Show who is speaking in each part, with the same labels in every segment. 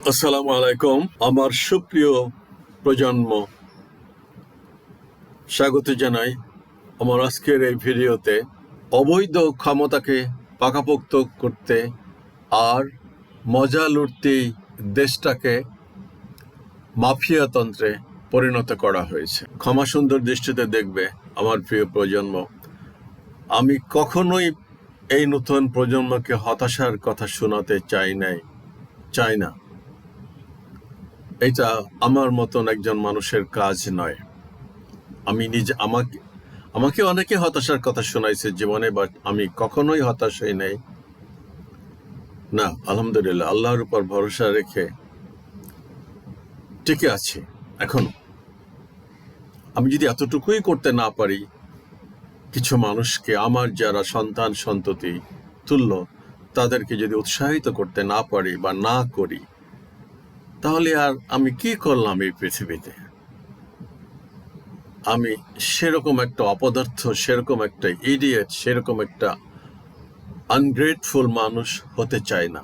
Speaker 1: আসসালামু আলাইকুম। আমার সুপ্রিয় প্রজন্ম, স্বাগত জানাই আমার আজকের এই ভিডিওতে। অবৈধ ক্ষমতাকে পাকাপোক্ত করতে আর মজা লুটতেই দেশটাকে মাফিয়াতন্ত্রে পরিণত করা হয়েছে। ক্ষমা সুন্দর দৃষ্টিতে দেখবে আমার প্রিয় প্রজন্ম। আমি কখনোই এই নতুন প্রজন্মকে হতাশার কথা শোনাতে চাই না। এটা আমার মতন একজন মানুষের কাজ নয়। আমি নিজে আমাকে অনেকে হতাশার কথা শোনাইছে জীবনে, বাট আমি কখনোই হতাশ হই নাই। না, আলহামদুলিল্লাহ, আল্লাহর উপর ভরসা রেখে টিকে আছি এখনো। আমি যদি এতটুকুই করতে না পারি, কিছু মানুষকে, আমার যারা সন্তান সন্ততি তুল্য, তাদেরকে যদি উৎসাহিত করতে না পারি বা না করি, তাহলে আর আমি কি করলাম এই পৃথিবীতে? আমি সেরকম একটা অপদার্থ, সেরকম একটা ইডিয়েট, সেরকম একটা আনগ্রেটফুল মানুষ হতে চাই না।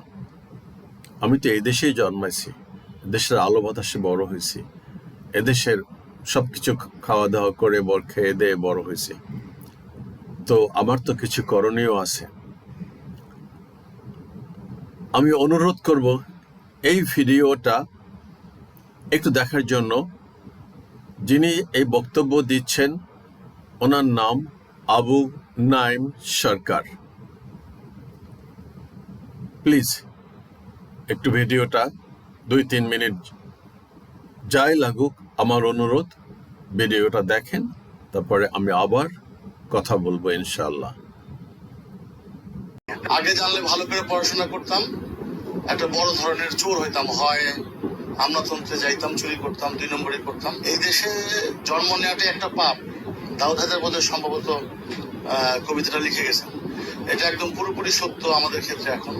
Speaker 1: আমি তো এই দেশেই জন্মাইছি, দেশের আলো বাতাসে বড় হয়েছি, এদেশের সবকিছু খাওয়া দাওয়া করে খেয়ে দিয়ে বড় হয়েছি। তো আমার তো কিছু করণীয় আছে। আমি অনুরোধ করব এই ভিডিওটা একটু দেখার জন্য। যিনি এই বক্তব্য দিচ্ছেন, ওনার নাম আবু নাইম সরকার। প্লিজ একটু ভিডিওটা 2-3 মিনিট যাই লাগুক, আমার অনুরোধ, ভিডিওটা দেখেন, তারপরে আমি আবার কথা বলবো ইনশাআল্লাহ।
Speaker 2: আগে জানলে ভালো করে পড়াশোনা করতাম, একটা বড় ধরনের চোর হইতাম, হয় আমলাতন্ত্রে যাইতাম, চুরি করতাম, 2 নম্বরই করতাম। এই দেশে জন্ম নেওয়াটাই একটা পাপ। দাউদ হায়দার বোধহয় সম্ভবত কবিতাটা লিখে গেছেন। এটা একদম পুরোপুরি সত্য আমাদের ক্ষেত্রে এখন,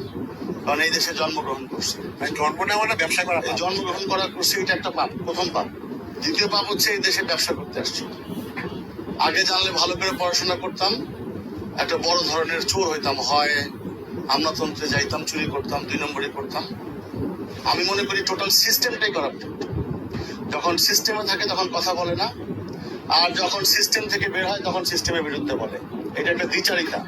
Speaker 2: কারণ এই দেশে জন্মগ্রহণ করছে।
Speaker 3: জন্ম নেওয়া না ব্যবসা করা,
Speaker 2: জন্মগ্রহণ করা করছে, এটা একটা পাপ, প্রথম পাপ। দ্বিতীয় পাপ হচ্ছে এই দেশে ব্যবসা করতে আসছে। আগে জানলে ভালো করে পড়াশোনা করতাম, একটা বড় ধরনের চোর হইতাম, হয় আমলাতন্ত্রে যাইতাম, চুরি করতাম, 2 নম্বরই করতাম। আমি মনে করি টোটাল সিস্টেমটাই করাপ্টেড। যখন সিস্টেমে থাকে তখন কথা বলে না, আর যখন সিস্টেম থেকে বের হয় তখন সিস্টেমের বিরুদ্ধে বলে। এটা একটা দ্বিচারিতা।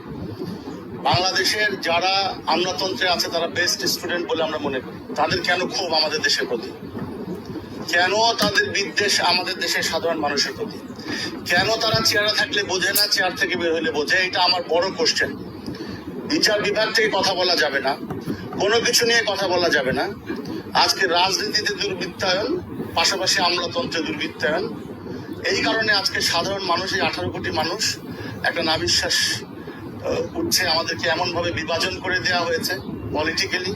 Speaker 2: বাংলাদেশের যারা আমলাতন্ত্রে আছে তারা বেস্ট স্টুডেন্ট বলে আমরা মনে করি। তাদের কেন ক্ষোভ আমাদের দেশের প্রতি? কেন তাদের বিদ্বেষ আমাদের দেশের সাধারণ মানুষের প্রতি? কেন তারা চেয়ারে থাকলে বোঝে না, চেয়ার থেকে বের হলে বোঝে? এটা আমার বড় কোশ্চেন। বিচার বিভাগ থেকে কথা বলা যাবে না, কোনো কিছু নিয়ে কথা বলা যাবে না। আজকে রাজনীতিতে দুর্বৃত্তায়ন, পাশাপাশি আমলাতন্ত্রে দুর্বৃত্তায়ন। এই কারণে আজকে সাধারণ মানুষ, এই 18 কোটি মানুষ একটা নাবিশ্বাস উঠছে। আমাদেরকে এমন ভাবে বিভাজন করে দেওয়া হয়েছে, পলিটিক্যালি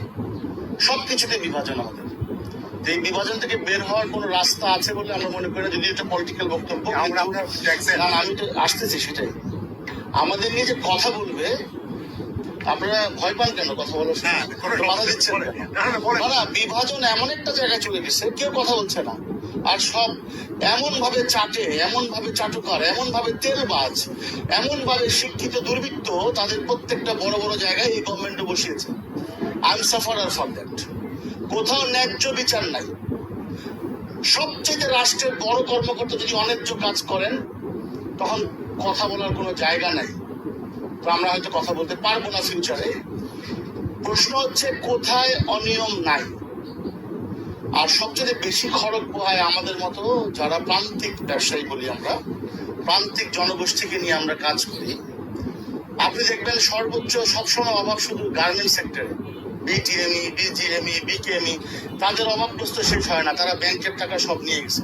Speaker 2: সবকিছুতে বিভাজন। আমাদের এই বিভাজন থেকে বের হওয়ার কোনো রাস্তা আছে বলে আমরা মনে করি না, যদি এটা পলিটিক্যাল বক্তব্য। আমি তো আসতেছি সেটাই। আমাদের নিয়ে যে কথা বলবে, আপনারা ভয় পান কেন কথা বলার সময়? বাধা দিচ্ছেন না, বিভাজন এমন একটা জায়গায় চলে গেছে, কেউ কথা বলছে না। আর সব এমন ভাবে চাটে, এমন ভাবে চাটুকার, এমন ভাবে তেলবাজ, এমন ভাবে শিক্ষিত দুর্বৃত্ত তাদের প্রত্যেকটা বড় বড় জায়গায় এই গভর্নমেন্টে বসিয়েছে। I am sufferer for that. কোথাও ন্যায্য বিচার নাই। সবচেয়ে রাষ্ট্রের বড় কর্মকর্তা যদি অন্যায্য কাজ করেন, তখন কথা বলার কোনো জায়গা নাই। তো আমরা হয়তো কথা বলতে পারবো না ফিউচারে। প্রশ্ন হচ্ছে কোথায় অনিয়ম নাই? আর সবচেয়ে বেশি খড়গ পোহায় আমাদের মতো যারা প্রান্তিক ব্যবসায়ী বলি আমরা, প্রান্তিক জনগোষ্ঠীকে নিয়ে আমরা কাজ করি। আপনি দেখবেন সর্বোচ্চ সবসময় অভাব শুধু গার্মেন্টস সেক্টরে। বিটিএমই, বিজিএমই, বিকেএমই, তাদের অভাবগ্রস্ত শেষ হয় না। তারা ব্যাংকের টাকা সব নিয়ে গেছে।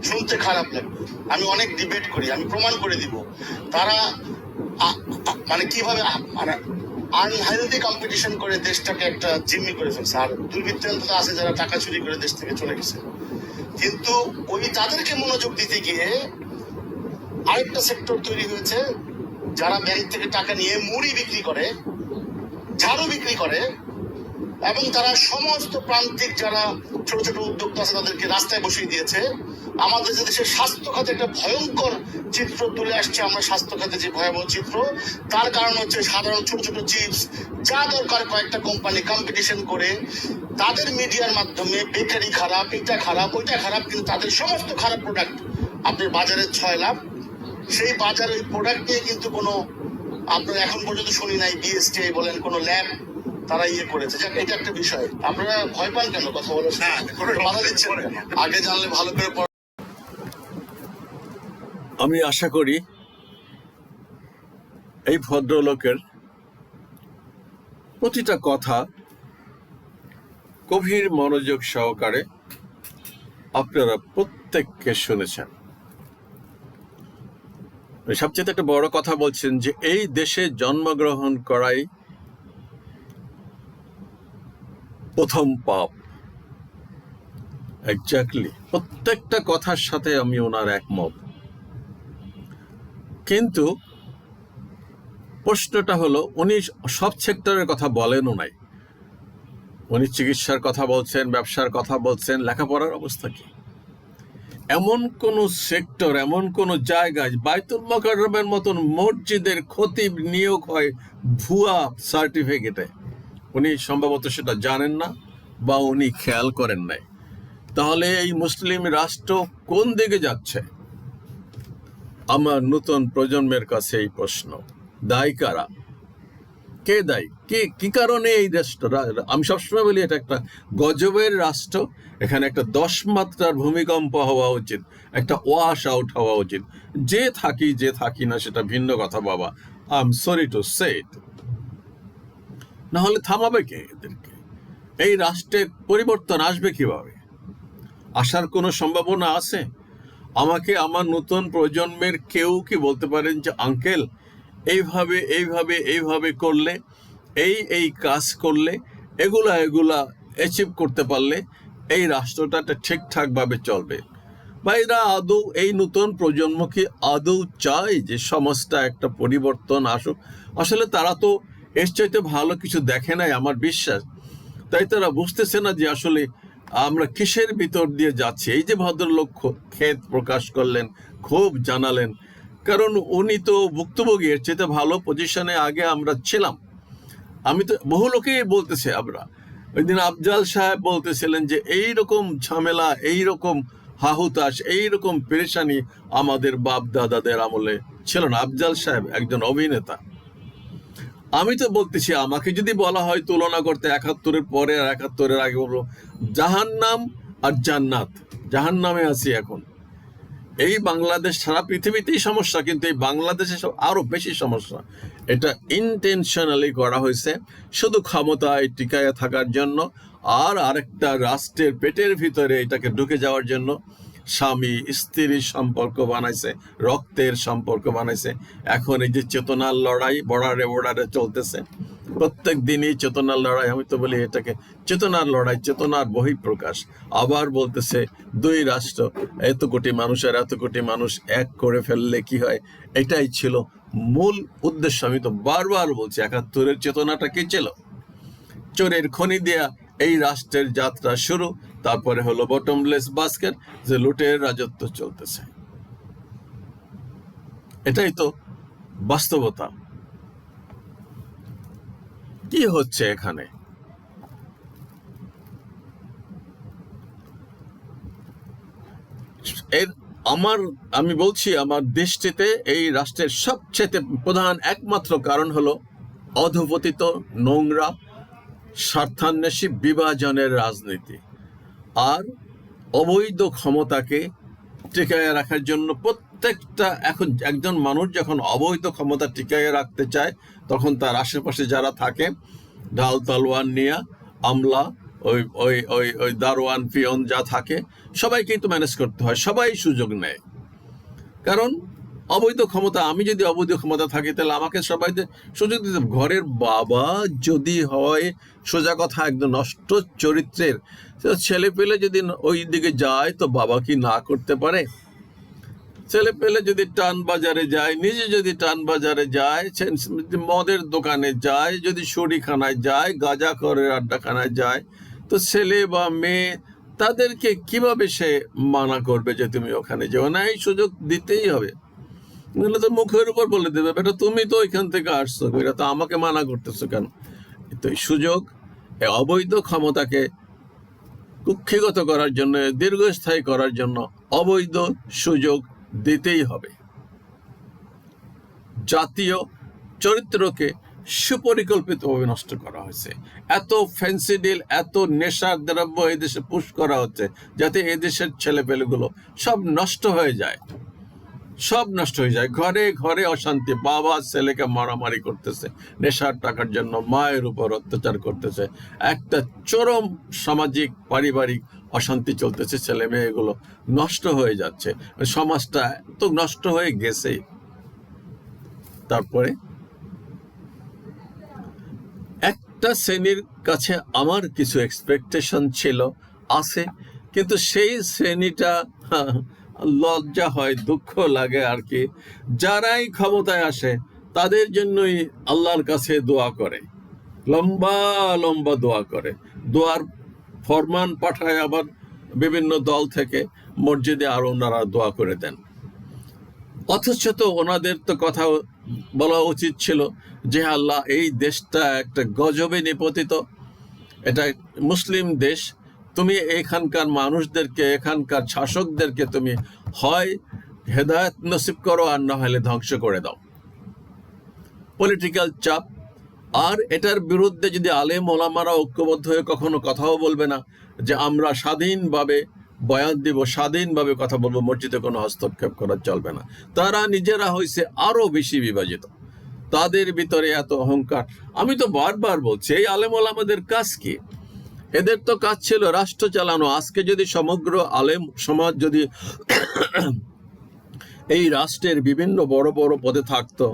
Speaker 2: শুনতে খারাপ লাগবে, আমি অনেক ডিবেট করি, আমি প্রমাণ করে দিব। তারা মানে কিভাবে আনহেলদি কম্পিটিশন করে দেশটাকে একটা জিম্মি করে ফেলছে। আর দুর্বৃত্তায়ন তো আছে যারা টাকা চুরি করে দেশ থেকে চলে গেছে। কিন্তু ওই তাদেরকে মনোযোগ দিতে গিয়ে আরেকটা সেক্টর তৈরি হয়েছে, যারা ব্যাংক থেকে টাকা নিয়ে মুড়ি বিক্রি করে, ঝাড়ু বিক্রি করে, এবং তারা সমস্ত প্রান্তিক যারা ছোট ছোট উদ্যোক্তা আছে তাদেরকে রাস্তায় বসিয়ে দিয়েছে। আমাদের যে দেশের স্বাস্থ্য খাতে একটা ভয়ঙ্কর চিত্র তুলে আসছে, আমরা স্বাস্থ্য খাতে যে ভয়াবহ চিত্র, তার কারণ হচ্ছে সাধারণ ছোট ছোট চিপস, যা দরকার কয়েকটা কোম্পানি কম্পিটিশন করে তাদের মিডিয়ার মাধ্যমে বেকারি খারাপ, এটা খারাপ, ওইটা খারাপ, কিন্তু তাদের সমস্ত খারাপ প্রোডাক্ট আপনার বাজারে 6 লাখ। সেই বাজারে ওই প্রোডাক্ট নিয়ে কিন্তু কোনো আপনার এখন পর্যন্ত শুনি নাই বিএসটিআই বলেন কোনো ল্যাব তারা করেছে। যাক, এটা একটা বিষয়। আপনারা ভয় পান কেন কথা বলার সময়? বাধা দিচ্ছেন কেন? আগে জানলে ভালো করে
Speaker 1: আমি আশা করি এই ভদ্রলোকের প্রতিটা কথা গভীর মনোযোগ সহকারে আপনারা প্রত্যেককে শুনেছেন। সবচেয়ে একটা বড় কথা বলছেন যে এই দেশে জন্মগ্রহণ করাই প্রথম পাপ। এক্স্যাক্টলি প্রত্যেকটা কথার সাথে আমি ওনার একমত, কিন্তু প্রশ্নটা হলো উনি সব সেক্টরের কথা বলেনও নাই। উনি চিকিৎসার কথা বলছেন, ব্যবসার কথা বলছেন, লেখাপড়ার অবস্থা কি? এমন কোন সেক্টর, এমন কোন জায়গায় বাইতুল মোকাররমের মতন মসজিদের খতিব নিয়োগ হয় ভুয়া সার্টিফিকেটে, উনি সম্ভবত সেটা জানেন না বা উনি খেয়াল করেন নাই। তাহলে এই মুসলিম রাষ্ট্র কোন দিকে যাচ্ছে? আমার নতুন প্রজন্মের কাছে এই প্রশ্ন, দায়ী কারা? কে দায়ী? কি কারণে এই রাষ্ট্র? আমি সবসময় বলি এটা একটা গজবের রাষ্ট্র। এখানে একটা 10 মাত্রার ভূমিকম্প হওয়া উচিত, একটা ওয়াশ আউট হওয়া উচিত। যে থাকি না সেটা ভিন্ন কথা বাবা, I am sorry to say it. না হলে থামাবে কে এদেরকে? এই রাষ্ট্রের পরিবর্তন আসবে কিভাবে? আসার কোনো সম্ভাবনা আছে? আমাকে আমার নতুন প্রজন্মের কেউ কি বলতে পারেন যে আঙ্কেল এইভাবে করলে, এই কাজ করলে, এগুলা অ্যাচিভ করতে পারলে এই রাষ্ট্রটা ঠিকঠাক ভাবে চলবে? বা এরা আদৌ, এই নতুন প্রজন্ম কি আদৌ চায় যে সমাজটা একটা পরিবর্তন আসুক? আসলে তারা তো এর চাইতে ভালো কিছু দেখে নাই আমার বিশ্বাস। তাই তারা বুঝতেছে না যে আসলে আমরা কিসের ভিতর দিয়ে যাচ্ছি। এই যে ভদ্রলোক খেদ প্রকাশ করলেন, খুব জানালেন, কারণ উনি তো ভুক্তভোগী, এর চেয়ে ভালো পজিশনে আগে আমরা ছিলাম। আমি তো বহু লোকেই বলতেছে, আমরা ওই দিন আফজাল সাহেব বলতেছিলেন যে এইরকম ঝামেলা, এইরকম হাহুতাশ, এইরকম পেরেশানি আমাদের বাপ দাদাদের আমলে ছিল না। আফজাল সাহেব একজন অভিনেতা। আমি তো বলতেছি, আমাকে যদি বলা হয় তুলনা করতে 71-এর পরে আর 71-এর আগে, বলবো জাহান্নাম আর জান্নাত। জাহান্নামে আছি এখন। এই বাংলাদেশ, সারা পৃথিবীতেই সমস্যা, কিন্তু এই বাংলাদেশে আরো বেশি সমস্যা। এটা ইন্টেনশনালি করা হয়েছে শুধু ক্ষমতায় টিকায় থাকার জন্য, আর আরেকটা রাষ্ট্রের পেটের ভিতরে এটাকে ঢুকে যাওয়ার জন্য। স্বামী স্ত্রীর সম্পর্ক বানাইছে, রক্তের সম্পর্ক বানাইছে। এখন এই যে চেতনার লড়াই বর্ডারে চলতেছে, প্রত্যেক দিনই চেতনার লড়াই। আমি তো বলি এটাকে চেতনার লড়াই, চেতনার বহিঃপ্রকাশ। আবার বলতেছে 2 রাষ্ট্র, এত কোটি মানুষ এক করে ফেললে কি হয়? এটাই ছিল মূল উদ্দেশ্য। আমি তো বারবার বলছি, 71-এর চেতনাটা কি ছিল? চোরের খনি দেয়া এই রাষ্ট্রের যাত্রা শুরু, তারপরে হলো বটমলেস বাস্কেট, যে লুটের রাজত্ব চলতেছে। এটাই তো বাস্তবতা। কি হচ্ছে এখানে? আমি বলছি, আমার দৃষ্টিতে এই রাষ্ট্রের সবচেয়ে প্রধান একমাত্র কারণ হলো অধপতিত, নোংরা, স্বার্থান্বেষী বিভাজনের রাজনীতি আর অবৈধ ক্ষমতাকে টিকায় রাখার জন্য প্রত্যেকটা, এখন একজন মানুষ যখন অবৈধ ক্ষমতা টিকায় রাখতে চায়, তখন তার আশেপাশে যারা থাকে ঢাল তলোয়ার নিয়ে, আমলা, ওই ওই ওই ওই দারোয়ান পিয়ন যা থাকে, সবাইকেই তো ম্যানেজ করতে হয়, সবাই সুযোগ নেয়। কারণ অবৈধ ক্ষমতা, আমি যদি অবৈধ ক্ষমতা থাকি তাহলে আমাকে সবাই সুযোগ দিতে। ঘরের বাবা যদি হয় সোজা কথা একদম নষ্ট চরিত্রের, ছেলে পেলে যদি ওই দিকে যায় তো বাবা কি না করতে পারে? ছেলে পেলে যদি টান বাজারে যায়, নিজে যদি টান বাজারে যায়, মদের দোকানে যায়, যদি শরীখানায় যায়, গাঁজাখরের আড্ডাখানায় যায়, তো ছেলে বা মেয়ে তাদেরকে কিভাবে সে মানা করবে যে তুমি ওখানে যেও না? এই সুযোগ দিতেই হবে। নাহলে তো মুখের উপর বলে দেবে, বেটা তুমি তো ওইখান থেকে আসছো, এটা তো আমাকে মানা করতেছো কেন? তো এই সুযোগ, অবৈধ ক্ষমতাকে কুক্ষিগত করার জন্য, দীর্ঘস্থায়ী করার জন্য অবৈধ সুযোগ দিতেই হবে। জাতীয় চরিত্রকে সুপরিকল্পিতভাবে নষ্ট করা হয়েছে। এত ফেন্সিডিল, এত নেশার দ্রব্য এই দেশে পুশ করা হচ্ছে যাতে এদেশের ছেলেপেলেগুলো সব নষ্ট হয়ে যায়, সব নষ্ট হয়ে যায়। ঘরে ঘরে অশান্তি, বাবা ছেলেকে মারামারি করতেছে নেশার টাকার জন্য, মায়ের উপর অত্যাচার করতেছে, একটা চরম সামাজিক পারিবারিক অশান্তি চলতেছে, ছেলে মেয়েগুলো নষ্ট হয়ে যাচ্ছে, সমাজটা তো নষ্ট হয়ে গেছে। তারপরে একটা শ্রেণীর কাছে আমার কিছু এক্সপেকটেশন ছিল, আছে, কিন্তু সেই শ্রেণীটা লজ্জা হয়, দুঃখ লাগে আর কি। যারাই ক্ষমতায় আসে তাদের জন্যই আল্লাহর কাছে দোয়া করে, লম্বা লম্বা দোয়া করে, দোয়ার ফরমান পাঠায় আবার বিভিন্ন দল থেকে মসজিদে, আর ওনারা দোয়া করে দেন। অথচ তো ওনাদের তো কথা বলা উচিত ছিল যে আল্লাহ, এই দেশটা একটা গজবে নিপতিত, এটা মুসলিম দেশ, তুমি এখানকার মানুষদেরকে, এখানকার শাসকদেরকে তুমি হয় হেদায়েত নসিব করো, আর না হলে ধ্বংস করে দাও। পলিটিক্যাল চাপ। আর এটার বিরুদ্ধে যদি আলেম ওলামারা ঐক্যবদ্ধ হয়ে কখনো কথাও বলবে না যে আমরা স্বাধীনভাবে বয়ান দিব, স্বাধীনভাবে কথা বলবো, মসজিদে কোনো হস্তক্ষেপ করা চলবে না, তারা নিজেরা হয়েছে আরো বেশি বিভাজিত, তাদের ভিতরে এত অহংকার। আমি তো বারবার বলছি, এই আলেম ওলামাদের কাজ কি? এদের তো কাজ ছিল রাষ্ট্র চালানো। আজকে যদি সমগ্র আলেম সমাজ যদি এই রাষ্ট্রের বিভিন্ন বড় বড় পদে থাকতো,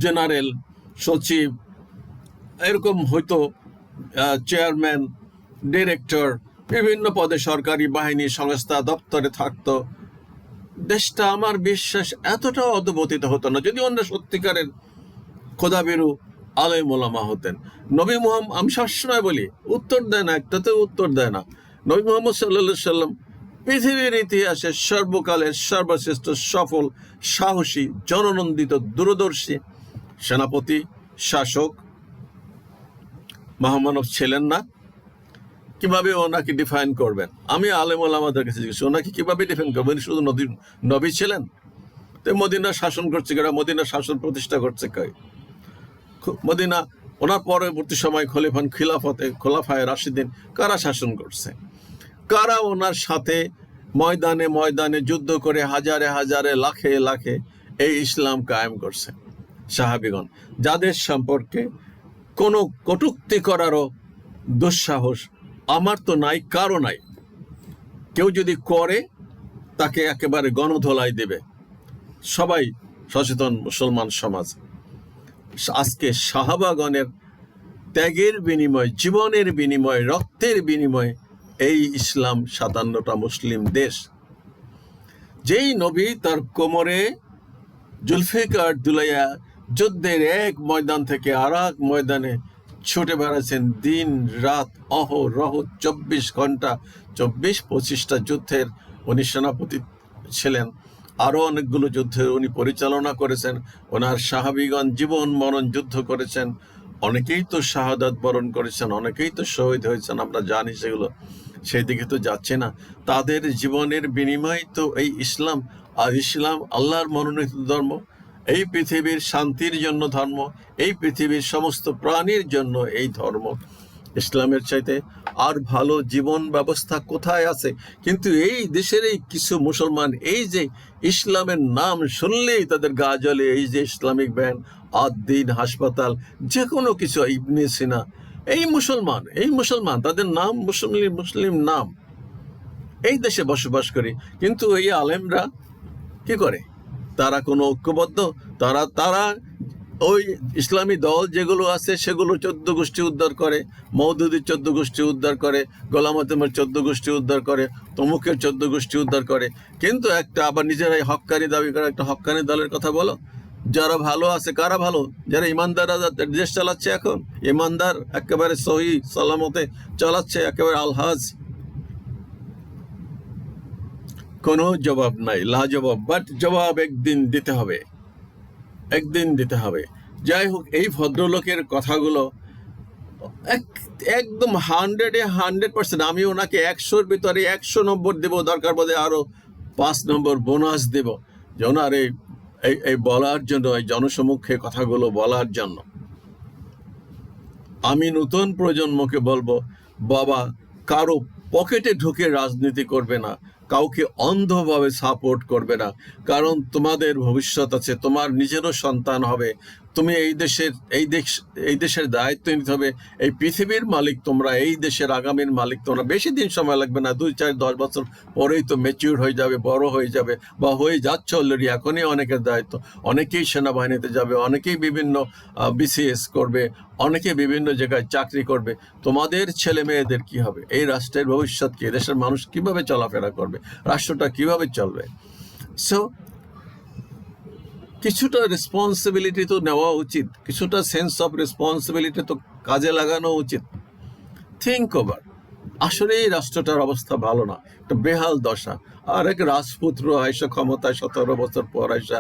Speaker 1: জেনারেল, সচিব, এরকম হয়তো চেয়ারম্যান, ডিরেক্টর, বিভিন্ন পদে সরকারি বাহিনী সংস্থা দপ্তরে থাকতো, দেশটা আমার বিশ্বাস এতটাও অধপতিত হতো না, যদি ওনারা সত্যিকারের খোদাবিরু আলেম ওলামা হতেন। নবী মুহাম্মদ, আমি সবসময় বলি, উত্তর দেয় না, একটাতেও উত্তর দেয় না। নবী মুহাম্মদ সাল্লাল্লাহু আলাইহি সাল্লাম পৃথিবীর ইতিহাসে সর্বকালের সর্বশ্রেষ্ঠ, সফল, সাহসী, জননন্দিত, দূরদর্শী সেনাপতি, শাসক, মহামানব ছিলেন না? কিভাবে ওনাকে ডিফাইন করবেন? আমি আলেম ওলামাদের কাছে জিজ্ঞেস, ওনাকে কিভাবে ডিফাইন করবেন? শুধু নবী ছিলেন? তো মদিনা শাসন করছে কারা? মদিনা শাসন প্রতিষ্ঠা করছে কে? মদিনা, ওনার পরবর্তী সময় খোলাফায়ে রাশিদিন কারা শাসন করছে? কারা ওনার সাথে ময়দানে ময়দানে যুদ্ধ করে হাজারে হাজারে লাখে লাখে এই ইসলাম কায়েম করছে? সাহাবীগণ, যাদের সম্পর্কে কোনো কটূক্তি করারও দুঃসাহস আমার তো নাই, কারো নাই। কেউ যদি করে তাকে একেবারে গণধোলাই দেবে। সবাই সচেতন মুসলমান সমাজ। আজকে সাহাবাগণের ত্যাগের বিনিময়, জীবনের বিনিময়, রক্তের বিনিময় এই ইসলাম 57টা মুসলিম দেশ। যেই নবী তার কোমরে জুলফিকার দুলাইয়া যুদ্ধের এক ময়দান থেকে আর এক ময়দানে ছুটে বেড়াচ্ছেন দিন রাত অহরহ 24 ঘন্টা, 24-25টা যুদ্ধের উনি সেনাপতি ছিলেন, আরো অনেকগুলো যুদ্ধের উনি পরিচালনা করেছেন। ওনার সাহাবীগণ জীবন মরণ যুদ্ধ করেছেন, অনেকেই তো শাহাদাত বরণ করেছেন, অনেকেই তো শহীদ হয়েছেন, আমরা জানি সেগুলো, সেই দিকে তো যাচ্ছে না। তাদের জীবনের বিনিময় তো এই ইসলাম। আর ইসলাম আল্লাহর মনোনীত ধর্ম, এই পৃথিবীর শান্তির জন্য ধর্ম, এই পৃথিবীর সমস্ত প্রাণীর জন্য এই ধর্ম। ইসলামের চাইতে আর ভালো জীবন ব্যবস্থা কোথায় আছে? কিন্তু এই দেশের এই কিছু মুসলমান, এই যে ইসলামের নাম শুনলেই তাদের গা জ্বলে, এই যে ইসলামিক ব্যান্ড, আদ-দ্বীন, হাসপাতাল, যে কোনো কিছু, ইবনে সিনা, এই মুসলমান তাদের নাম মুসলিম নাম, এই দেশে বসবাস করে। কিন্তু এই আলেমরা কি করে? তারা কোনো ঐক্যবদ্ধ? তারা ওই ইসলামী দল যেগুলো আছে সেগুলো 14 গোষ্ঠী উদ্ধার করে, মওদুদির 14 গোষ্ঠী উদ্ধার করে, গোলাম আযমের 14 গোষ্ঠী উদ্ধার করে, তমুকের 14 গোষ্ঠী উদ্ধার করে। কিন্তু একটা আবার নিজেরাই হক্কানি দাবি করে একটা হক্কানি দলের কথা বলো। যারা ভালো আছে, কারা ভালো? যারা ইমানদার দেশ চালাচ্ছে, এখন ইমানদার একেবারে সহি সালামতে চালাচ্ছে, একেবারে আলহাজ, কোনো জবাব নাই, লাজবাব। বাট জবাব একদিন দিতে হবে। যাই হোক, এই ভদ্রলোকের কথাগুলো একদম 100% আমি ওনাকে 100-র ভিতরে 100 নম্বর দেব, দরকার বোধে আরো 5 নম্বর বোনাস দেব, যে ওনার এই বলার জন্য, এই জনসমক্ষে কথাগুলো বলার জন্য। আমি নতুন প্রজন্মকে বলবো, বাবা, কারো পকেটে ঢুকে রাজনীতি করবে না, কাউকে অন্ধভাবে সাপোর্ট করবে না, কারণ তোমাদের ভবিষ্যৎ আছে, তোমার নিজেরও সন্তান হবে, তুমি এই দেশের দায়িত্ব নিতে হবে। এই পৃথিবীর মালিক তোমরা, এই দেশের আগামীর মালিক তোমরা। বেশি দিন সময় লাগবে না, 2-4-10 বছর পরেই তো ম্যাচিউর হয়ে যাবে, বড় হয়ে যাবে, বা হয়ে যাচ্ছে অলরেডি। এখনই অনেকের দায়িত্ব, অনেকেই সেনাবাহিনীতে যাবে, অনেকেই বিভিন্ন বিসিএস করবে, অনেকে বিভিন্ন জায়গায় চাকরি করবে। তোমাদের ছেলে মেয়েদের কি হবে? এই রাষ্ট্রের ভবিষ্যৎ কি? দেশের মানুষ কিভাবে চলাফেরা করবে? রাষ্ট্রটা কিভাবে চলবে? সো কিছুটা রেসপন্সিবিলিটি তো নেওয়া উচিত, কিছুটা সেন্স অফ রেসপন্সিবিলিটি তো কাজে লাগানো উচিত। Think over. আসলে এই রাষ্ট্রটার অবস্থা ভালো না, একটা বেহাল দশা। আর এক রাজপুত্র আয়সা ক্ষমতায় 17 বছর পর আয়সা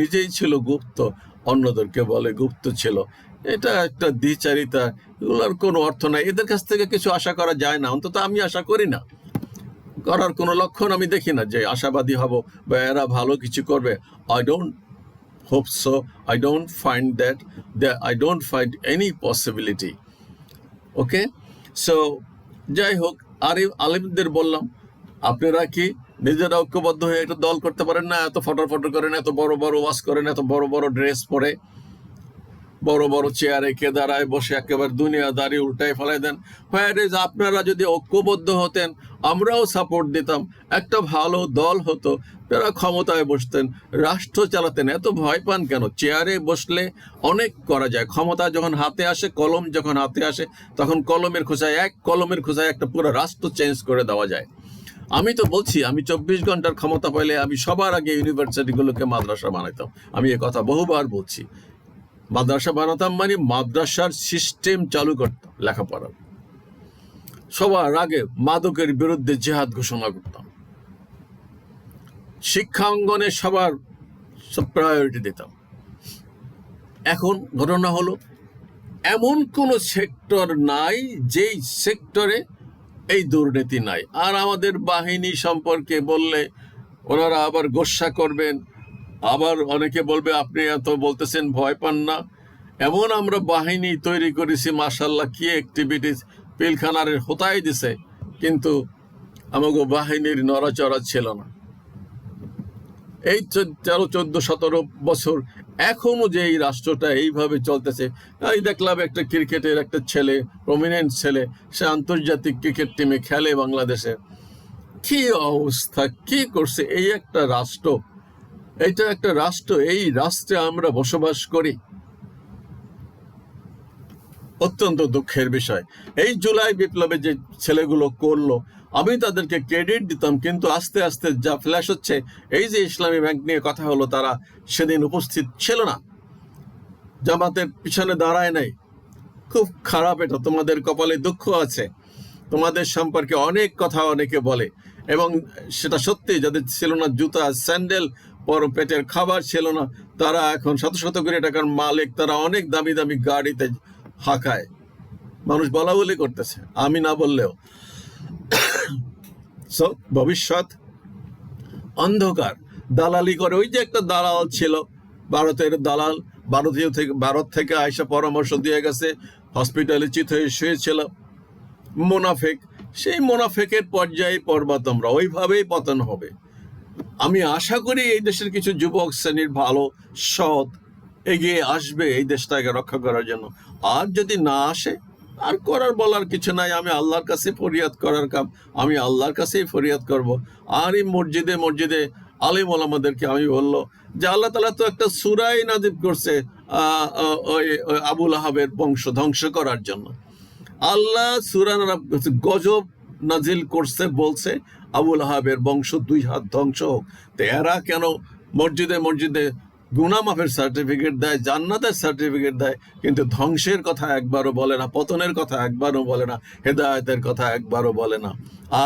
Speaker 1: নিজেই ছিল গুপ্ত, অন্যদেরকে বলে গুপ্ত ছিল। এটা একটা দ্বিচারিতা, এগুলোর কোনো অর্থ নাই। এদের কাছ থেকে কিছু আশা করা যায় না, অন্তত আমি আশা করি না, করার কোনো লক্ষণ আমি দেখি না যে আশাবাদী হব বা এরা ভালো কিছু করবে। I don't hope so, I don't find that, I don't find any possibility. Okay, so যাই হোক, আর আলেমদের বললাম, আপনারা কি নিজেরা ঐক্যবদ্ধ হয়ে একটা দল করতে পারেন না? এত ফটর ফটর করেন, এত বড় বড় ওয়াজ করেন, এত বড় বড় ড্রেস পরে, বড় বড় চেয়ারে কেদারায় বসে একেবারে দুনিয়াদারি উল্টায় ফেলাই দেন। আপনারা যদি ঐক্যবদ্ধ হতেন, আমরাও সাপোর্ট দিতাম, একটা ভালো দল হতো, তারা ক্ষমতায় বসতেন, রাষ্ট্র চালাতেন। এত ভয় পান কেন? চেয়ারে বসলে অনেক করা যায়। ক্ষমতা যখন হাতে আসে, কলম যখন হাতে আসে, তখন কলমের খোঁচায় একটা পুরো রাষ্ট্র চেঞ্জ করে দেওয়া যায়। আমি তো বলছি, আমি 24 ঘন্টার ক্ষমতা পাইলে আমি সবার আগে ইউনিভার্সিটিগুলোকে মাদ্রাসা বানাইতাম। আমি এ কথা বহুবার বলছি। মাদ্রাসা বানাতাম মানে মাদ্রাসার সিস্টেম চালু করতাম, লেখাপড়ার। সবার আগে মাদকের বিরুদ্ধে জিহাদ ঘোষণা করতাম। শিক্ষা অঙ্গনে সবার প্রায়োরিটি দিতাম। এখন ঘটনা হলো, এমন কোন সেক্টর নাই যেই সেক্টরে এই দুর্নীতি নাই। আর আমাদের বাহিনী সম্পর্কে বললে ওনারা আবার গোস্বা করবেন, আবার অনেকে বলবে আপনি এত বলতেছেন, ভয় পান না। এমন আমরা বাহিনী তৈরি করেছি, মাশাআল্লাহ, কি অ্যাক্টিভিটিস, পিলখানার হতাই দিছে, কিন্তু আমাকে বাহিনীর নড়াচড়া ছিল না। এই 13-14-17 বছর এখনো যে এই রাষ্ট্রটা এইভাবে চলতেছে। এই দেখলাম একটা ক্রিকেটের একটা ছেলে, প্রমিনেন্ট ছেলে, সে আন্তর্জাতিক ক্রিকেট টিমে খেলে বাংলাদেশে। কি অবস্থা, কি করছে এই একটা রাষ্ট্র! এটা একটা রাষ্ট্র, এই রাষ্ট্রে আমরা বসবাস করি। অত্যন্ত দুঃখের বিষয়। এই জুলাই বিপ্লবে যে ছেলেগুলো করলো, আমি তাদেরকে ক্রেডিট দিতাম, কিন্তু আস্তে আস্তে যা ফ্ল্যাশ হচ্ছে, এই যে ইসলামী ব্যাংক নিয়ে কথা হলো, তারা সেদিন উপস্থিত ছিল না, জামাতের পিছনে দাঁড়ায় নাই। খুব খারাপ এটা, তোমাদের কপালে দুঃখ আছে। তোমাদের সম্পর্কে অনেক কথা অনেকে বলে, এবং সেটা সত্যি। যাদের ছিল না জুতা, স্যান্ডেল, পেটের খাবার ছিল না, তারা এখন শত শত কোটি টাকার মালিক, তারা অনেক দামি দামি গাড়িতে হাঁকায়। মানুষ বলা বলি করতেছে, আমি না বললেও। সো ভবিষ্যৎ অন্ধকার। দালালি করে, ওই যে একটা দালাল ছিল, ভারতের দালাল, ভারত থেকে আয়সা পরামর্শ দিয়ে গেছে, হসপিটালে চিত হয়ে শুয়েছিল, মোনাফেক। সেই মোনাফেকের পর্যায়ে পড়বা তোমরা, ওইভাবেই পতন হবে। আমি আশা করি এই দেশের কিছু যুবক শ্রেণীর ভালো, সৎ এগিয়ে আসবে এই দেশটাকে রক্ষা করার জন্য। আর যদি না আসে, আর করার বলার কিছু নাই। আমি আল্লাহর কাছে ফরিয়াদ করার কাম, আমি আল্লাহর কাছেই ফরিয়াদ করব। আর এই মসজিদে আলিম ওলামাদেরকে আমি বললো যে আল্লাহ তাআলা তো একটা সূরাই নাজিল করছে ওই আবুল আহাবের বংশ ধ্বংস করার জন্য। আল্লাহ সূরা গজব নাজিল করছে, বলছে আবুল আহাবের বংশ 2 হাত ধ্বংস হোক। তো এরা কেন মসজিদে গুনাহ মাফের সার্টিফিকেট দেয়, জান্নাতের সার্টিফিকেট দেয়, কিন্তু ধ্বংসের কথা একবারও বলে না, পতনের কথা একবারও বলে না, হেদায়েতের কথা একবারও বলে না।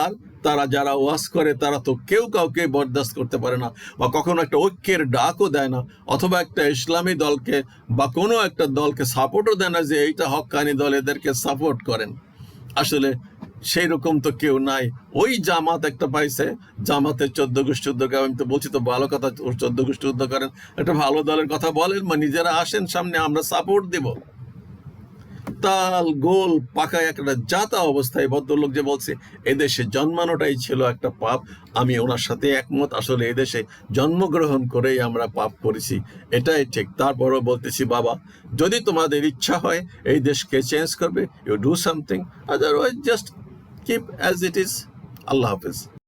Speaker 1: আর তারা যারা ওয়াজ করে তারা তো কেউ কাউকে বরদাস্ত করতে পারে না, বা কখনো একটা ঐক্যের ডাকও দেয় না, অথবা একটা ইসলামী দলকে বা কোনো একটা দলকে সাপোর্টও দেয় না যে এইটা হক্কানি দল, এদেরকে সাপোর্ট করেন। আসলে সেই রকম তো কেউ নাই। ওই জামাত একটা পাইছে, জামাতের 14 গোষ্ঠী উদ্যোগ, আমি তো বলছি তো ভালো কথা, 14 গোষ্ঠী উদ্যোগ করেন, একটা ভালো দলের কথা বলেন, বা নিজেরা আসেন সামনে, আমরা সাপোর্ট দিব। তাল গোল পাকায় একটা জাতা অবস্থায় ভদ্রলোক যে বলছে এদেশে জন্মানোটাই ছিল একটা পাপ, আমি ওনার সাথে একমত। আসলে এদেশে জন্মগ্রহণ করেই আমরা পাপ করেছি, এটাই ঠিক। তারপরও বলতেছি, বাবা, যদি তোমাদের ইচ্ছা হয় এই দেশকে চেঞ্জ করবে, you do something, otherwise just keep as it is. আল্লাহ হাফিজ।